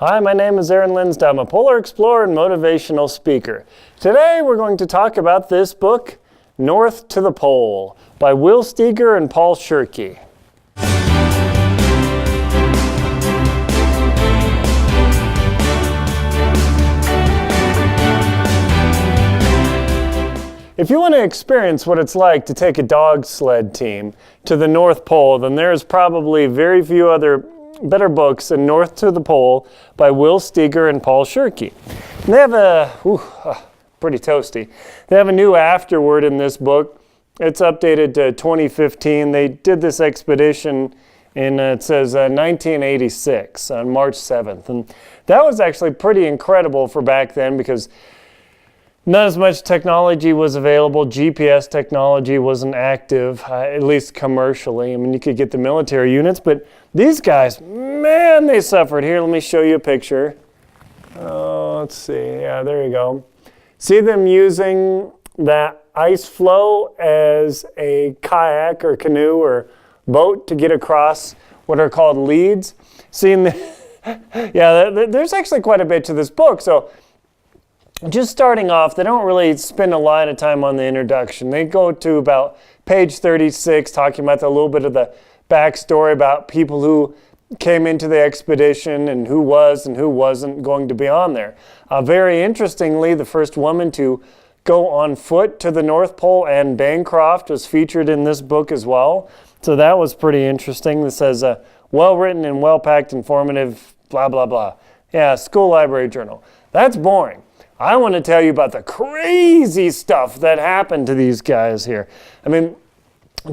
Hi, my name is Aaron Linsdau. I'm a polar explorer and motivational speaker. Today we're going to talk about this book, North to the Pole, by Will Steger and Paul Schurke. If you want to experience what it's like to take a dog sled team to the North Pole, then there's probably very few other better books than North to the Pole by Will Steger and Paul Schurke. And they have pretty toasty. They have a new afterword in this book. It's updated to 2015. They did this expedition in, it says 1986 on March 7th. And that was actually pretty incredible for back then because not as much technology was available. GPS technology wasn't active, at least commercially. I mean, you could get the military units, but these guys, man, they suffered. Here, let me show you a picture. Let's see. Yeah, there you go. See them using that ice floe as a kayak or canoe or boat to get across what are called leads. Seeing there's actually quite a bit to this book. So just starting off, they don't really spend a lot of time on the introduction. They go to about page 36, talking about a little bit of the backstory about people who came into the expedition and who was and who wasn't going to be on there. Very interestingly, the first woman to go on foot to the North Pole, Anne Bancroft, was featured in this book as well. So that was pretty interesting. It says, well-written and well-packed, informative, blah, blah, blah. Yeah, school library journal. That's boring. I want to tell you about the crazy stuff that happened to these guys here. I mean,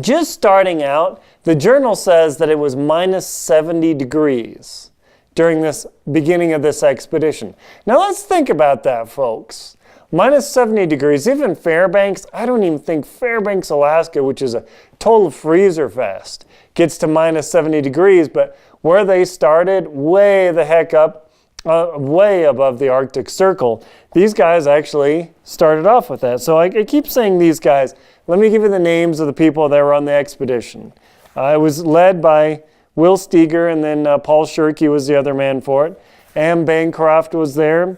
just starting out, the journal says that it was minus 70 degrees during this beginning of this expedition. Now let's think about that, folks. Minus 70 degrees, even Fairbanks, I don't even think Fairbanks, Alaska, which is a total freezer fest, gets to minus 70 degrees, but where they started, way the heck up, way above the Arctic Circle, these guys actually started off with that. So I keep saying these guys. Let me give you the names of the people that were on the expedition. It was led by Will Steger, and then Paul Schurke was the other man for it. Anne Bancroft was there.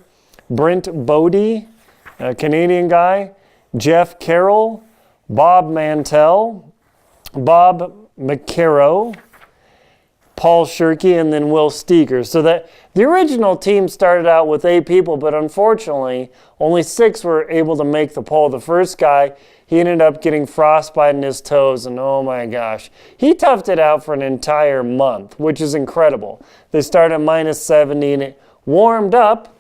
Brent Bodie, a Canadian guy. Jeff Carroll. Bob Mantell. Bob McCarrow. Paul Schurke, and then Will Steger. So that the original team started out with 8 people, but unfortunately, only 6 were able to make the pole. The first guy, he ended up getting frostbite in his toes, and oh my gosh. He toughed it out for an entire month, which is incredible. They started at minus 70, and it warmed up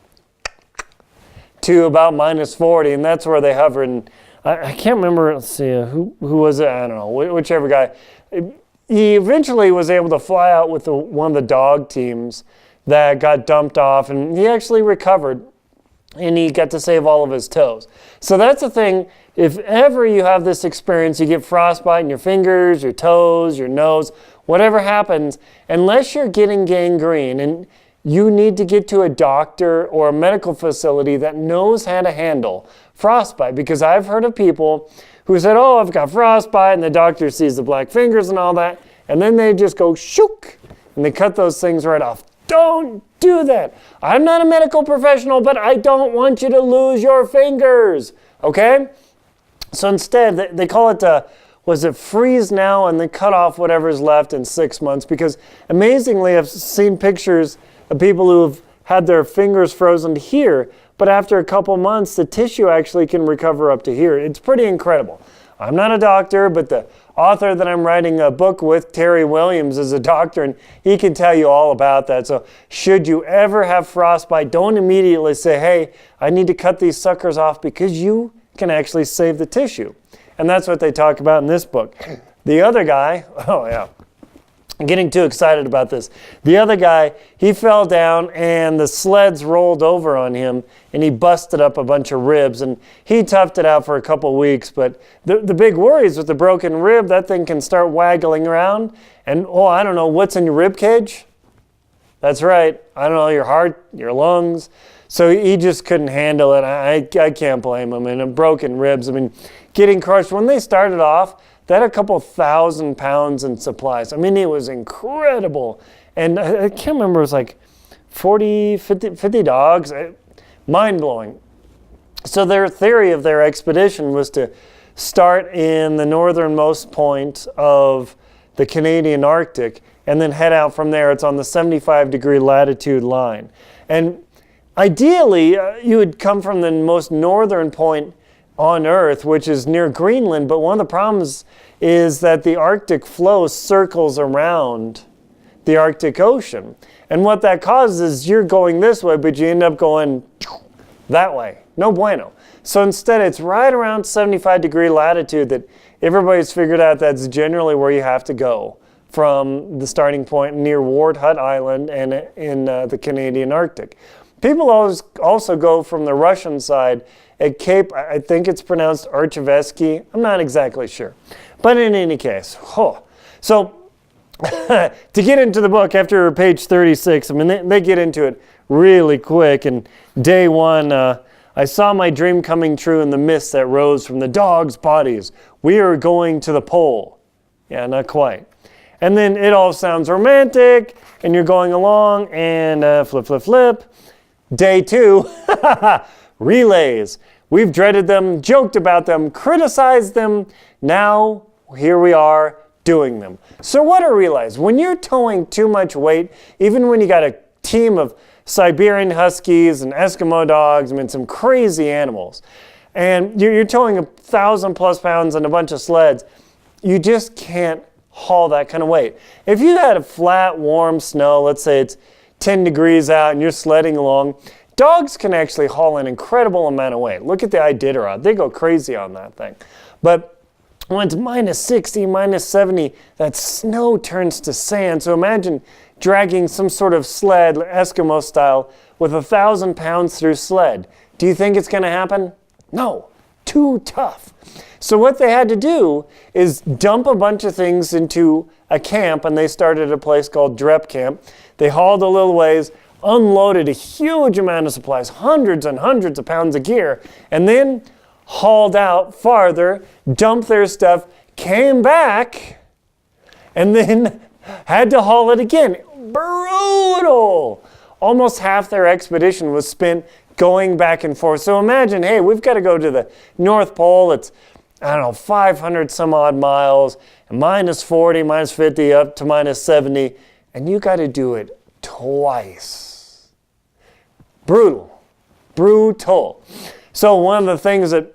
to about minus 40, and that's where they hovered. And I can't remember, let's see, who was it? I don't know, whichever guy. He eventually was able to fly out with one of the dog teams that got dumped off, and he actually recovered, and he got to save all of his toes. So that's the thing. If ever you have this experience, you get frostbite in your fingers, your toes, your nose, whatever happens, unless you're getting gangrene, and you need to get to a doctor or a medical facility that knows how to handle frostbite, because I've heard of people who said, oh, I've got frostbite, and the doctor sees the black fingers and all that, and then they just go shook, and they cut those things right off. Don't do that. I'm not a medical professional, but I don't want you to lose your fingers, okay? So instead, they call it, freeze now, and they cut off whatever's left in 6 months, because amazingly, I've seen pictures of people who have had their fingers frozen to here, but after a couple months, the tissue actually can recover up to here. It's pretty incredible. I'm not a doctor, but the author that I'm writing a book with, Terry Williams, is a doctor, and he can tell you all about that. So should you ever have frostbite, don't immediately say, hey, I need to cut these suckers off, because you can actually save the tissue. And that's what they talk about in this book. The other guy, oh yeah, I'm getting too excited about this. The other guy, he fell down and the sleds rolled over on him and he busted up a bunch of ribs, and he toughed it out for a couple weeks. But the big worry is with the broken rib, that thing can start waggling around, and I don't know, what's in your rib cage? That's right, I don't know, your heart, your lungs. So he just couldn't handle it. I can't blame him. And broken ribs, I mean, getting crushed. When they started off, they had a couple 1,000 pounds in supplies. I mean, it was incredible. And I can't remember, it was like 40, 50 dogs. Mind-blowing. So their theory of their expedition was to start in the northernmost point of the Canadian Arctic and then head out from there. It's on the 75-degree latitude line. And ideally, you would come from the most northern point on Earth, which is near Greenland, but one of the problems is that the Arctic flow circles around the Arctic Ocean. And what that causes is you're going this way, but you end up going that way. No bueno. So instead, it's right around 75-degree latitude that everybody's figured out that's generally where you have to go from the starting point near Ward Hut Island and in the Canadian Arctic. People always also go from the Russian side at Cape, I think it's pronounced Archivesky. I'm not exactly sure. But in any case, so to get into the book, after page 36, I mean, they get into it really quick. And day one, I saw my dream coming true in the mist that rose from the dogs' bodies. We are going to the pole. Yeah, not quite. And then it all sounds romantic, and you're going along, and flip, flip, flip. Day two, relays. We've dreaded them, joked about them, criticized them. Now, here we are doing them. So what are relays? When you're towing too much weight, even when you got a team of Siberian Huskies and Eskimo dogs, I mean, some crazy animals, and you're towing 1,000+ pounds on a bunch of sleds, you just can't haul that kind of weight. If you had a flat, warm snow, let's say it's 10 degrees out and you're sledding along, dogs can actually haul an incredible amount of weight. Look at the Iditarod. They go crazy on that thing. But when it's minus 60, minus 70, that snow turns to sand. So imagine dragging some sort of sled, Eskimo style, with 1,000 pounds through sled. Do you think it's going to happen? No. Too tough. So what they had to do is dump a bunch of things into a camp, and they started a place called Drep Camp. They hauled a little ways, unloaded a huge amount of supplies, hundreds and hundreds of pounds of gear, and then hauled out farther, dumped their stuff, came back, and then had to haul it again. Brutal! Almost half their expedition was spent going back and forth. So imagine, hey, we've got to go to the North Pole. It's, 500 some odd miles, and minus 40, minus 50, up to minus 70, and you got to do it twice. Brutal. So one of the things that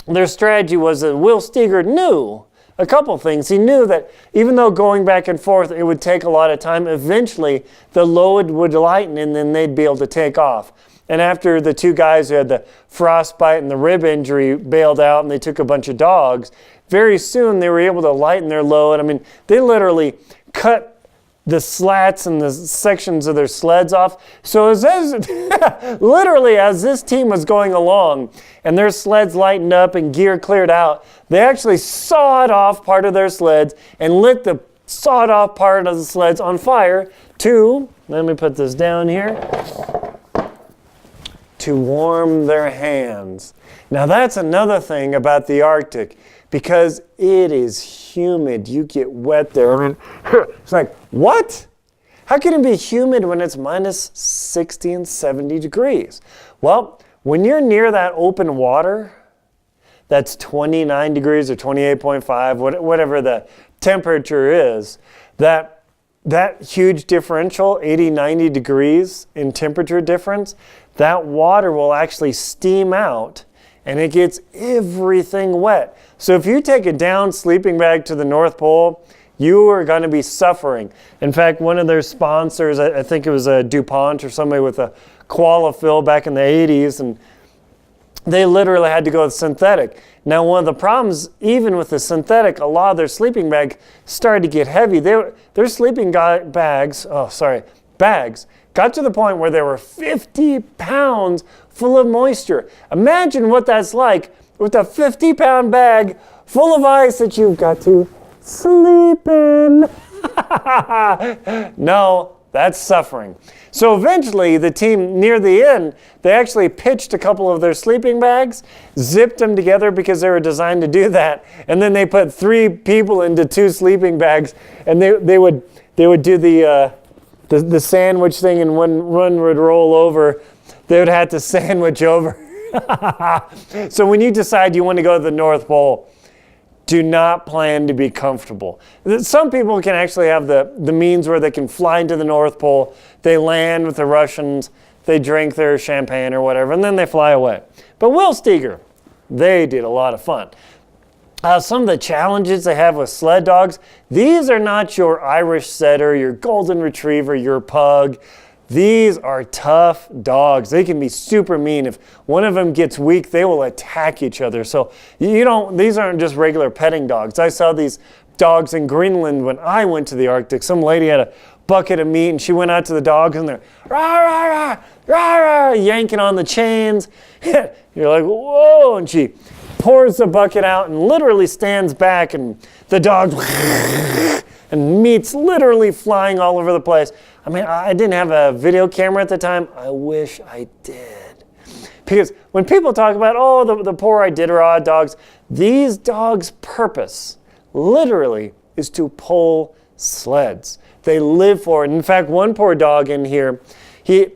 their strategy was that Will Steger knew a couple things. He knew that even though going back and forth, it would take a lot of time, eventually the load would lighten and then they'd be able to take off. And after the two guys who had the frostbite and the rib injury bailed out and they took a bunch of dogs, very soon they were able to lighten their load. I mean, they literally cut the slats and the sections of their sleds off. So literally as this team was going along and their sleds lightened up and gear cleared out, they actually sawed off part of their sleds and lit the sawed off part of the sleds on fire to, let me put this down here, to warm their hands. Now that's another thing about the Arctic, because it is humid. You get wet there. I mean, it's like, what? How can it be humid when it's minus 60 and 70 degrees? Well, when you're near that open water, that's 29 degrees or 28.5, whatever the temperature is, that huge differential, 80, 90 degrees in temperature difference, that water will actually steam out and it gets everything wet. So if you take a down sleeping bag to the North Pole, you are going to be suffering. In fact, one of their sponsors, I think it was a DuPont or somebody with a Qualifill back in the 80s, and they literally had to go with synthetic. Now, one of the problems, even with the synthetic, a lot of their sleeping bags started to get heavy. Their sleeping bags got to the point where they were 50 pounds full of moisture. Imagine what that's like with a 50-pound bag full of ice that you've got to sleep in. No, that's suffering. So eventually, the team near the end, they actually pitched a couple of their sleeping bags, zipped them together because they were designed to do that, and then they put 3 people into 2 sleeping bags, and they would do the the sandwich thing, and when one would roll over, they would have to sandwich over. So when you decide you want to go to the North Pole, do not plan to be comfortable. Some people can actually have the means where they can fly into the North Pole. They land with the Russians, they drink their champagne or whatever, and then they fly away. But Will Steger, they did a lot of fun. Some of the challenges they have with sled dogs, these are not your Irish setter, your golden retriever, your pug. These are tough dogs. They can be super mean. If one of them gets weak, they will attack each other. So these aren't just regular petting dogs. I saw these dogs in Greenland when I went to the Arctic. Some lady had a bucket of meat and she went out to the dogs and they're rah, rah, rah, rah, rah, yanking on the chains. You're like, whoa, and she pours the bucket out and literally stands back and the dog and meat's literally flying all over the place. I mean, I didn't have a video camera at the time. I wish I did. Because when people talk about, oh, the poor Iditarod dogs, these dogs' purpose literally is to pull sleds. They live for it. In fact, one poor dog in here, he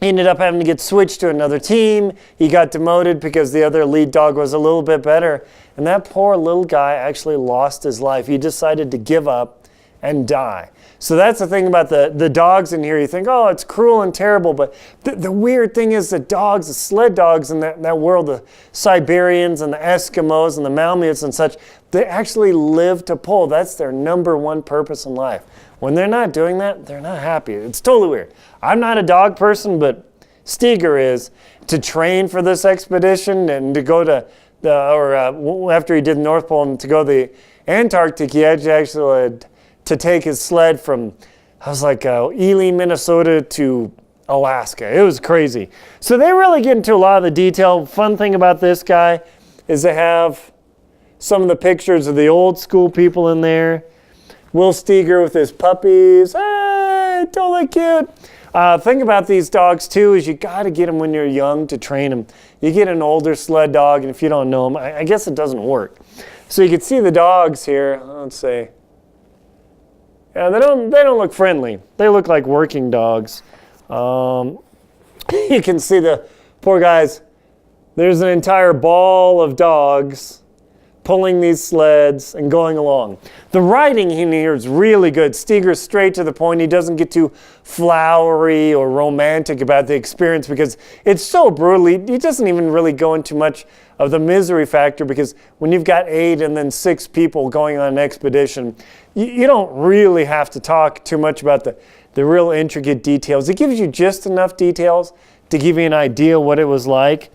ended up having to get switched to another team. He got demoted because the other lead dog was a little bit better. And that poor little guy actually lost his life. He decided to give up and die. So that's the thing about the dogs in here. You think, oh, it's cruel and terrible. But the weird thing is the dogs, the sled dogs in that world, the Siberians and the Eskimos and the Malamutes and such, they actually live to pull. That's their number one purpose in life. When they're not doing that, they're not happy. It's totally weird. I'm not a dog person, but Steger is. To train for this expedition and to go to after he did the North Pole and to go to the Antarctic, he actually had to take his sled from, Ely, Minnesota to Alaska. It was crazy. So they really get into a lot of the detail. Fun thing about this guy is they have some of the pictures of the old school people in there. Will Steger with his puppies. Hey, totally cute. Thing about these dogs too is you got to get them when you're young to train them. You get an older sled dog, and if you don't know them, I guess it doesn't work. So you can see the dogs here. Let's see. Yeah, they don't look friendly. They look like working dogs. You can see the poor guys. There's an entire ball of dogs pulling these sleds and going along. The writing in here is really good. Steger's straight to the point. He doesn't get too flowery or romantic about the experience because it's so brutal. He doesn't even really go into much of the misery factor because when you've got 8 and then 6 people going on an expedition, you don't really have to talk too much about the real intricate details. It gives you just enough details to give you an idea what it was like.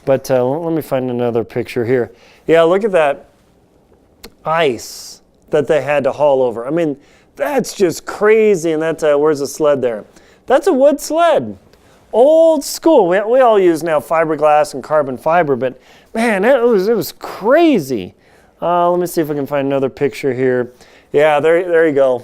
But let me find another picture here. Yeah, look at that ice that they had to haul over. I mean, that's just crazy. And that's, where's the sled there? That's a wood sled. Old school. We all use now fiberglass and carbon fiber, but man, it was crazy. Let me see if I can find another picture here. Yeah, there you go.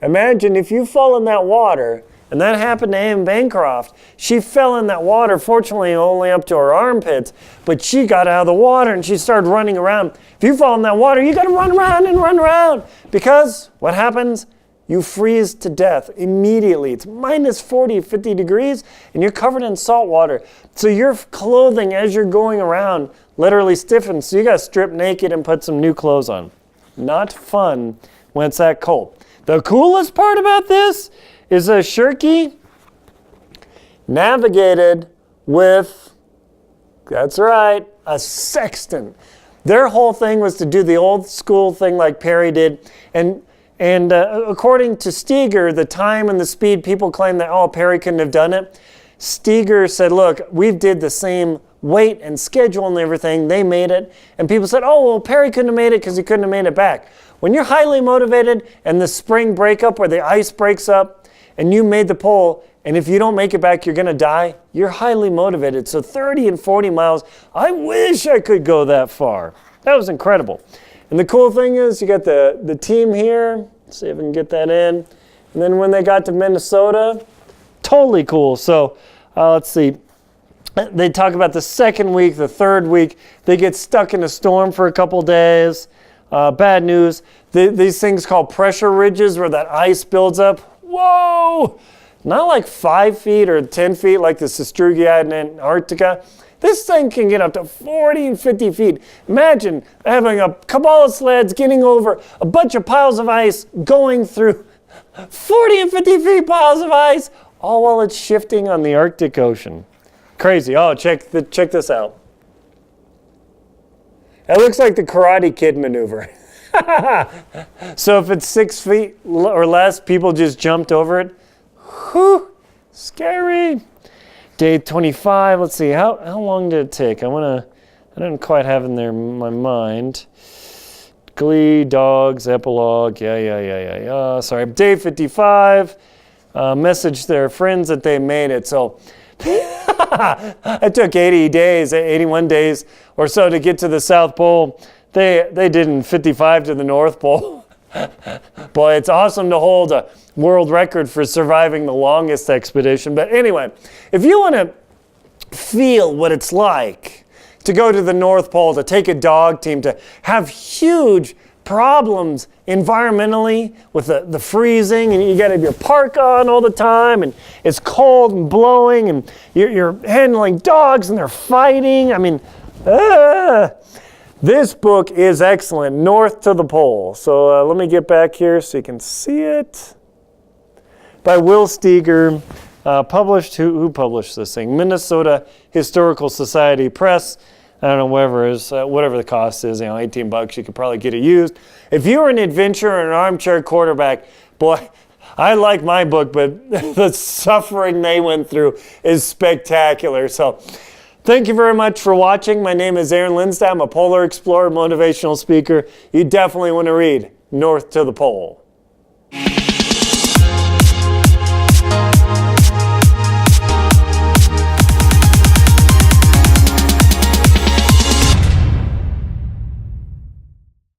Imagine if you fall in that water. And that happened to Anne Bancroft. She fell in that water, fortunately only up to her armpits, but she got out of the water and she started running around. If you fall in that water, you got to run around and run around because what happens? You freeze to death immediately. It's minus 40, 50 degrees and you're covered in salt water. So your clothing as you're going around literally stiffens. So you got to strip naked and put some new clothes on. Not fun when it's that cold. The coolest part about this is Schurke navigated with, that's right, a sextant. Their whole thing was to do the old school thing like Perry did. And according to Steger, the time and the speed, people claim that, oh, Perry couldn't have done it. Steger said, look, we did the same weight and schedule and everything. They made it. And people said, oh, well, Perry couldn't have made it because he couldn't have made it back. When you're highly motivated and the spring breakup or the ice breaks up, and you made the pole, and if you don't make it back, you're going to die, you're highly motivated. So 30 and 40 miles, I wish I could go that far. That was incredible. And the cool thing is you got the team here. Let's see if we can get that in. And then when they got to Minnesota, totally cool. So let's see. They talk about the second week, the third week. They get stuck in a storm for a couple days. Bad news. These things called pressure ridges where that ice builds up. Whoa! Not like 5 feet or 10 feet like the Sastrugia in Antarctica. This thing can get up to 40 and 50 feet. Imagine having a cabal of sleds getting over a bunch of piles of ice, going through 40 and 50 feet piles of ice, all while it's shifting on the Arctic Ocean. Crazy. Oh, check this out. It looks like the Karate Kid maneuver. So if it's 6 feet or less, people just jumped over it. Whew, scary. Day 25, let's see, how long did it take? I didn't quite have in there in my mind. Glee, dogs, epilogue, yeah. Sorry, day 55, message their friends that they made it. So it took 81 days or so to get to the South Pole. They did in 55 to the North Pole. Boy, it's awesome to hold a world record for surviving the longest expedition. But anyway, if you want to feel what it's like to go to the North Pole, to take a dog team, to have huge problems environmentally with the freezing, and you got to have your parka on all the time, and it's cold and blowing, and you're handling dogs and they're fighting. I mean, this book is excellent, North to the Pole. So let me get back here so you can see it. By Will Steger, published, who published this thing? Minnesota Historical Society Press. I don't know, whatever the cost is, $18, you could probably get it used. If you were an adventurer or an armchair quarterback, boy, I like my book, but the suffering they went through is spectacular. So thank you very much for watching. My name is Aaron Linsdau. I'm a polar explorer, motivational speaker. You definitely want to read North to the Pole.